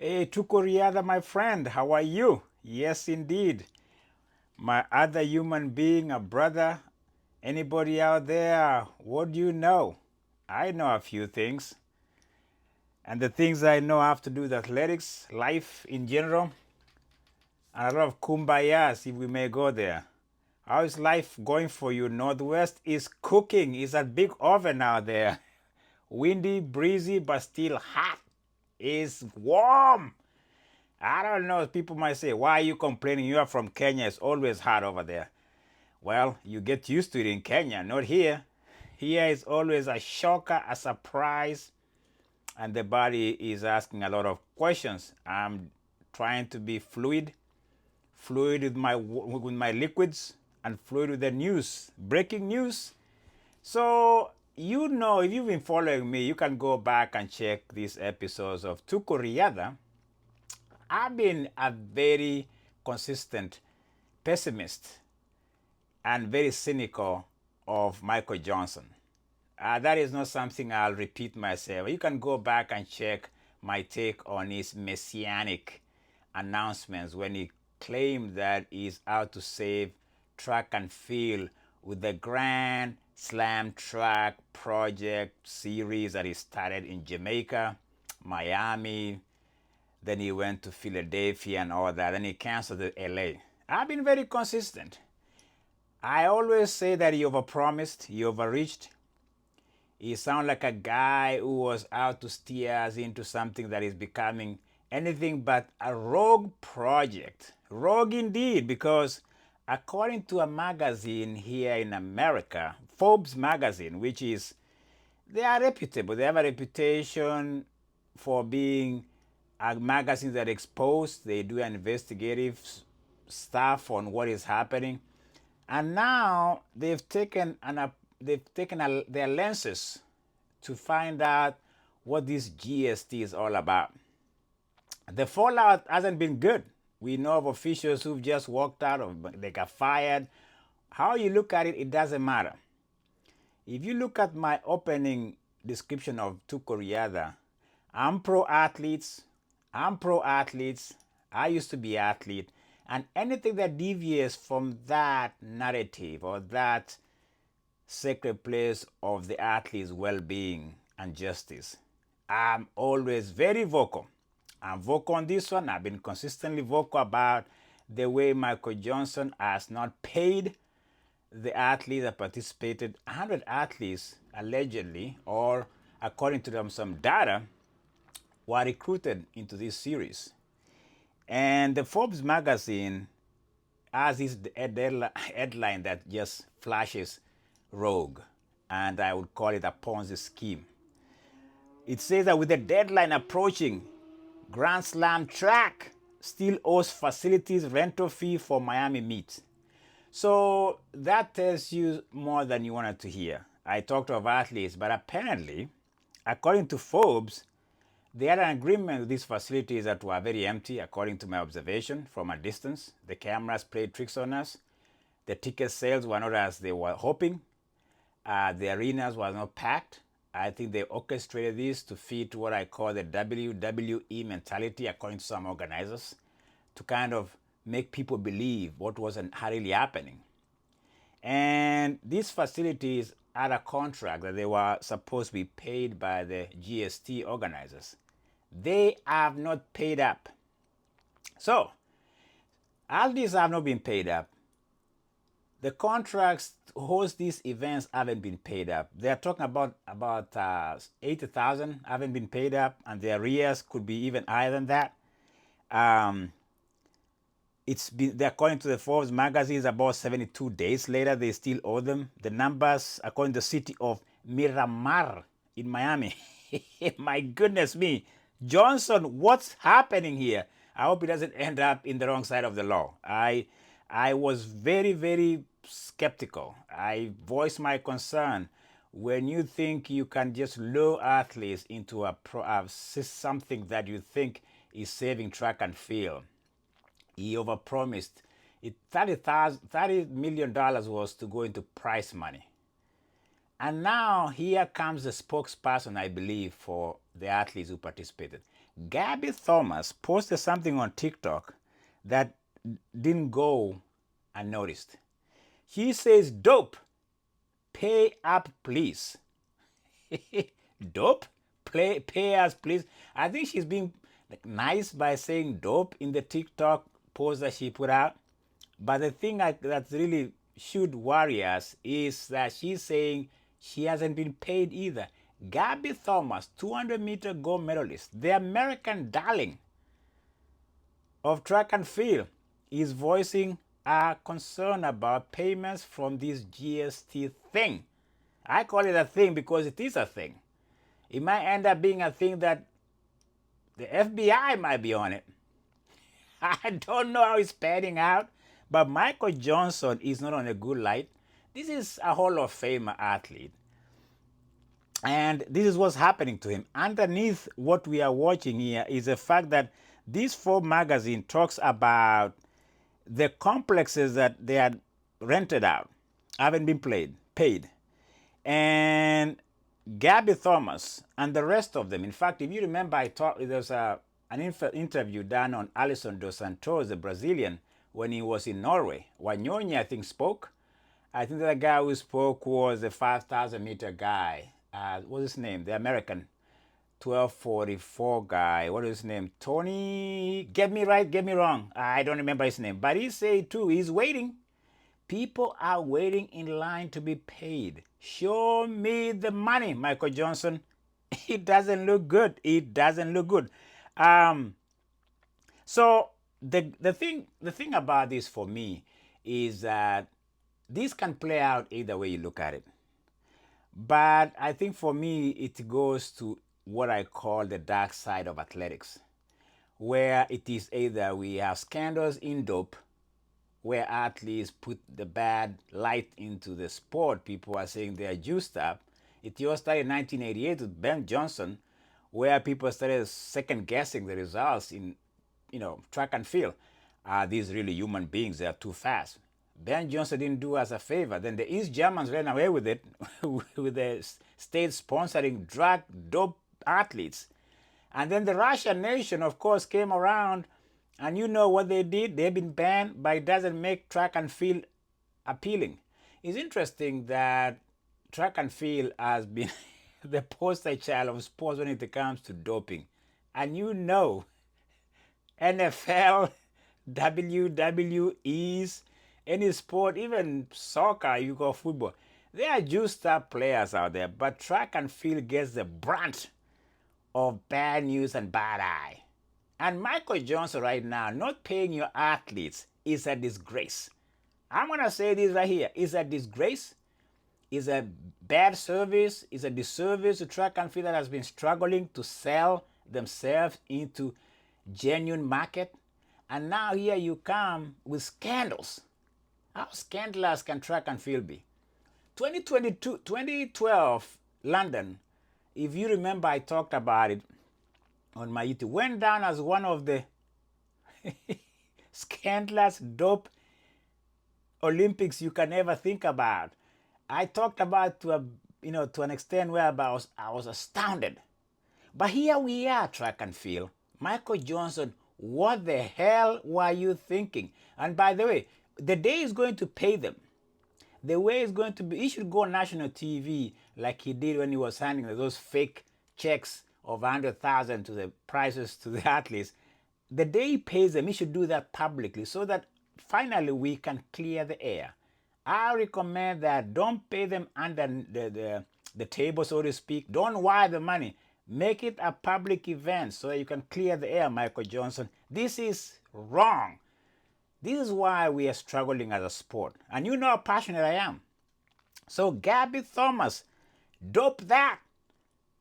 Hey, Tukoriada, my friend, how are you? Yes, indeed. My other human being, a brother, anybody out there, what do you know? I know a few things. And the things I know have to do with athletics, life in general, and a lot of kumbayas, if we may go there. How is life going for you? Northwest is cooking. It's a big oven out there. Windy, breezy, but still hot. It's warm. I don't know. People might say, why are you complaining? You are from Kenya. It's always hot over there. Well, you get used to it in Kenya, not here. Here is always a shocker, a surprise, and the body is asking a lot of questions. I'm trying to be fluid with my liquids, and fluid with the news, breaking news. So you know, if you've been following me, you can go back and check these episodes of Tuko Riada. I've been a very consistent pessimist and very cynical of Michael Johnson. That is not something I'll repeat myself. You can go back and check my take on his messianic announcements when he claimed that he's out to save track and field with the Grand Slam Track Project series that he started in Jamaica, Miami, then he went to Philadelphia and all that. Then he canceled the LA. I've been very consistent. I always say that he overpromised, he overreached. He sounds like a guy who was out to steer us into something that is becoming anything but a rogue project. Rogue indeed, because according to a magazine here in America, Forbes magazine, which is, they are reputable. They have a reputation for being a magazine that expose, they do investigative stuff on what is happening. And now their lenses to find out what this GST is all about. The fallout hasn't been good. We know of officials who've just walked out, or they got fired. How you look at it, it doesn't matter. If you look at my opening description of Tukoriada, I'm pro athletes. I'm pro athletes. I used to be athlete. And anything that deviates from that narrative or that sacred place of the athlete's well-being and justice, I'm always very vocal. I'm vocal on this one. I've been consistently vocal about the way Michael Johnson has not paid the athletes that participated. 100 athletes allegedly, or according to them, some data, were recruited into this series. And the Forbes magazine has this headline that just flashes rogue, and I would call it a Ponzi scheme. It says that with the deadline approaching, Grand Slam Track still owes facilities rental fee for Miami meet. So that tells you more than you wanted to hear. I talked of athletes, but apparently, according to Forbes, they had an agreement with these facilities that were very empty, according to my observation from a distance. The cameras played tricks on us. The ticket sales were not as they were hoping. The arenas were not packed. I think they orchestrated this to fit what I call the WWE mentality, according to some organizers, to kind of make people believe what wasn't really happening. And these facilities had a contract that they were supposed to be paid by the GST organizers. They have not paid up. So, all these have not been paid up. The contracts to host these events haven't been paid up. They are talking about 80,000 haven't been paid up, and the arrears could be even higher than that. It's been, according to the Forbes magazine, about 72 days later, they still owe them. The numbers, according to the city of Miramar in Miami. My goodness me. Johnson, what's happening here? I hope it doesn't end up in the wrong side of the law. I was very, very skeptical. I voiced my concern when you think you can just lure athletes into something that you think is saving track and field. He overpromised. $30 million was to go into prize money. And now here comes the spokesperson, I believe, for the athletes who participated. Gabby Thomas posted something on TikTok that didn't go unnoticed. She says, "Dope, pay up, please." Dope, pay us, please. I think she's being nice by saying dope in the TikTok post that she put out. But the thing that really should worry us is that she's saying she hasn't been paid either. Gabby Thomas, 200-meter gold medalist, the American darling of track and field, is voicing a concern about payments from this GST thing. I call it a thing because it is a thing. It might end up being a thing that the FBI might be on it. I don't know how it's panning out, but Michael Johnson is not on a good light. This is a Hall of Fame athlete. And this is what's happening to him. Underneath what we are watching here is the fact that this Forbes magazine talks about the complexes that they had rented out, haven't been paid. And Gabby Thomas and the rest of them. In fact, if you remember, there was an interview done on Alisson dos Santos, the Brazilian, when he was in Norway. Wanyonyi, I think, spoke. I think the guy who spoke was the 5,000-meter guy. What's his name? The American 1244 guy. What is his name? Tony. Get me right, get me wrong. I don't remember his name. But he said too, he's waiting. People are waiting in line to be paid. Show me the money, Michael Johnson. It doesn't look good. It doesn't look good. So the thing about this for me is that this can play out either way you look at it. But I think for me, it goes to what I call the dark side of athletics, where it is either we have scandals in dope, where athletes put the bad light into the sport. People are saying they are juiced up. It all started in 1988 with Ben Johnson, where people started second guessing the results in, track and field. Are these really human beings? They are too fast. Ben Johnson didn't do us a favor. Then the East Germans ran away with it, with the state sponsoring drug dope athletes. And then the Russian nation, of course, came around, and you know what they did? They've been banned, but it doesn't make track and field appealing. It's interesting that track and field has been the poster child of sports when it comes to doping. And NFL, WWEs, any sport, even soccer, you go football, there are juiced up players out there, but track and field gets the brunt of bad news and bad eye. And Michael Johnson right now, not paying your athletes is a disgrace. I'm going to say this right here. It's a disgrace. It's a bad service. It's a disservice to track and field that has been struggling to sell themselves into genuine market. And now here you come with scandals. How scandalous can track and field be? 2012, London, if you remember, I talked about it on my YouTube, went down as one of the scandalous dope Olympics you can ever think about. I talked about to an extent where I was astounded. But here we are, track and field. Michael Johnson, what the hell were you thinking? And by the way, the day is going to pay them. The way it's going to be, he should go on national TV like he did when he was handing those fake checks of 100,000 to the prices to the athletes. The day he pays them, he should do that publicly so that finally we can clear the air. I recommend that don't pay them under the table, so to speak. Don't wire the money. Make it a public event so that you can clear the air, Michael Johnson. This is wrong. This is why we are struggling as a sport. And you know how passionate I am. So Gabby Thomas, dope that.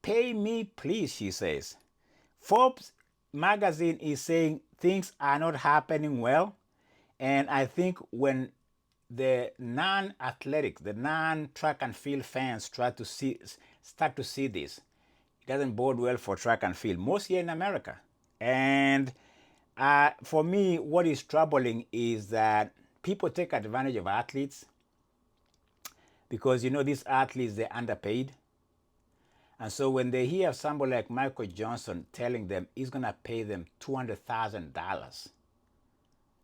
Pay me, please, she says. Forbes magazine is saying things are not happening well. And I think when the non-athletic, the non-track and field fans start to see this, it doesn't bode well for track and field, most here in America. And for me, what is troubling is that people take advantage of athletes because, these athletes, they're underpaid. And so when they hear somebody like Michael Johnson telling them he's going to pay them $200,000,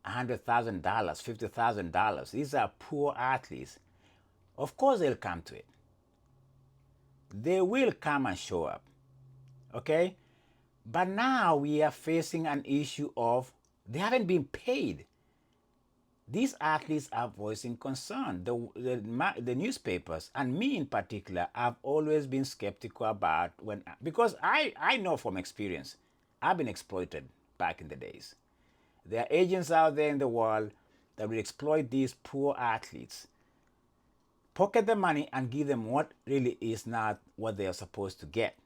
$100,000, $50,000, these are poor athletes, of course they'll come to it. They will come and show up. Okay? But now we are facing an issue of they haven't been paid. These athletes are voicing concern. The newspapers, and me in particular, have always been skeptical about because I know from experience, I've been exploited back in the days. There are agents out there in the world that will exploit these poor athletes, pocket the money, and give them what really is not what they are supposed to get.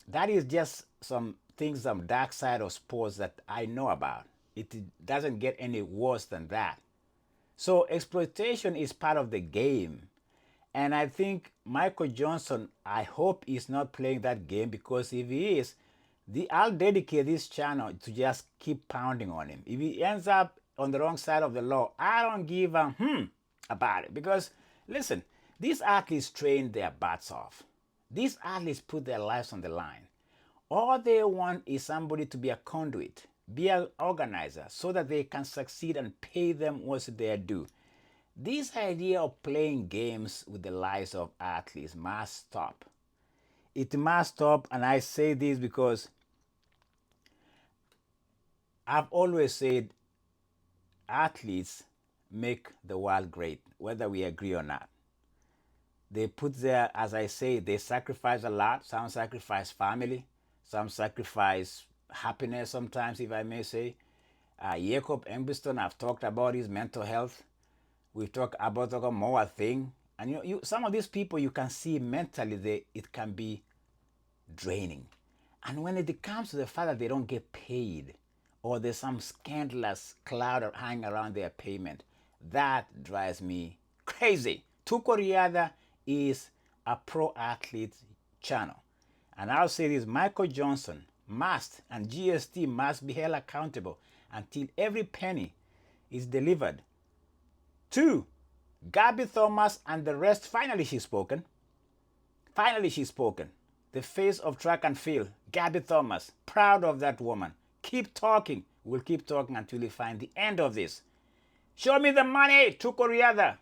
That is just some things, some dark side of sports that I know about. It doesn't get any worse than that. So exploitation is part of the game. And I think Michael Johnson, I hope he's not playing that game, because if he is, I'll dedicate this channel to just keep pounding on him. If he ends up on the wrong side of the law, I don't give a about it. Because listen, these athletes train their butts off. These athletes put their lives on the line. All they want is somebody to be a conduit, be an organizer, so that they can succeed and pay them what's their due. This idea of playing games with the lives of athletes must stop. It must stop, and I say this because I've always said athletes make the world great, whether we agree or not. They put their, as I say, they sacrifice a lot. Some sacrifice family, some sacrifice happiness sometimes, if I may say. Jacob Embiston, I've talked about his mental health. We've talked about a more thing. And some of these people, you can see mentally it can be draining. And when it comes to the fact that they don't get paid, or there's some scandalous cloud hanging around their payment, that drives me crazy. Tuko Riada is a pro athlete channel. And I'll say this, Michael Johnson must, and GST must be held accountable until every penny is delivered to Gabby Thomas and the rest. Finally, she's spoken. Finally, she's spoken. The face of track and field, Gabby Thomas. Proud of that woman. Keep talking. We'll keep talking until we find the end of this. Show me the money, Tuko Riada.